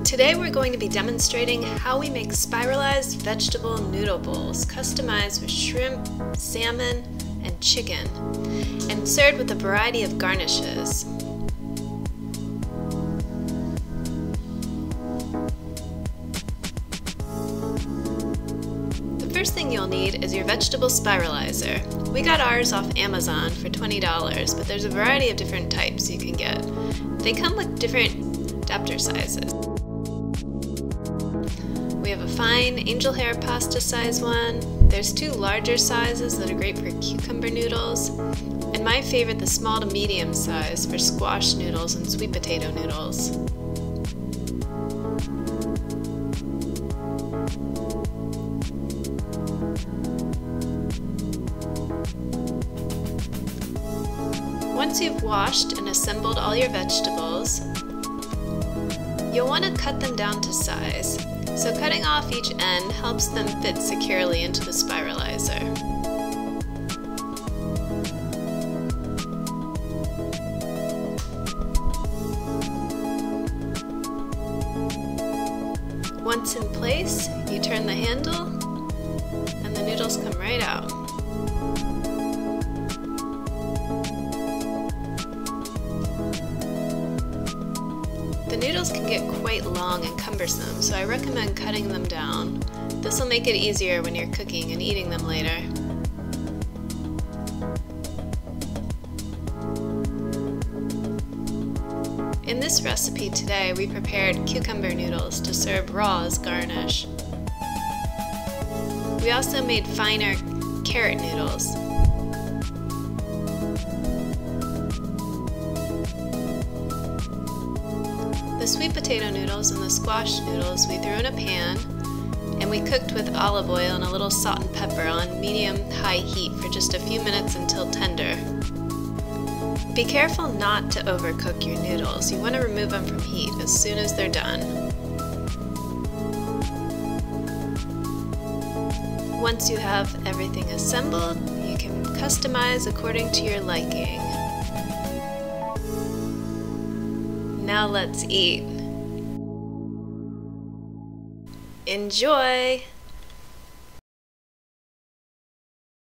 Today we're going to be demonstrating how we make spiralized vegetable noodle bowls, customized with shrimp, salmon, and chicken, and served with a variety of garnishes. The first thing you'll need is your vegetable spiralizer. We got ours off Amazon for $20, but there's a variety of different types you can get. They come with different adapter sizes. We have a fine angel hair pasta size one. There's two larger sizes that are great for cucumber noodles, and my favorite, the small to medium size for squash noodles and sweet potato noodles. Once you've washed and assembled all your vegetables, you'll want to cut them down to size. So cutting off each end helps them fit securely into the spiralizer. Once in place, you turn the handle and the noodles come right out. The noodles can get quite long and cumbersome, so I recommend cutting them down. This will make it easier when you're cooking and eating them later. In this recipe today, we prepared cucumber noodles to serve raw as garnish. We also made finer carrot noodles. The sweet potato noodles and the squash noodles we threw in a pan, and we cooked with olive oil and a little salt and pepper on medium-high heat for just a few minutes until tender. Be careful not to overcook your noodles. You want to remove them from heat as soon as they're done. Once you have everything assembled, you can customize according to your liking. Now let's eat. Enjoy!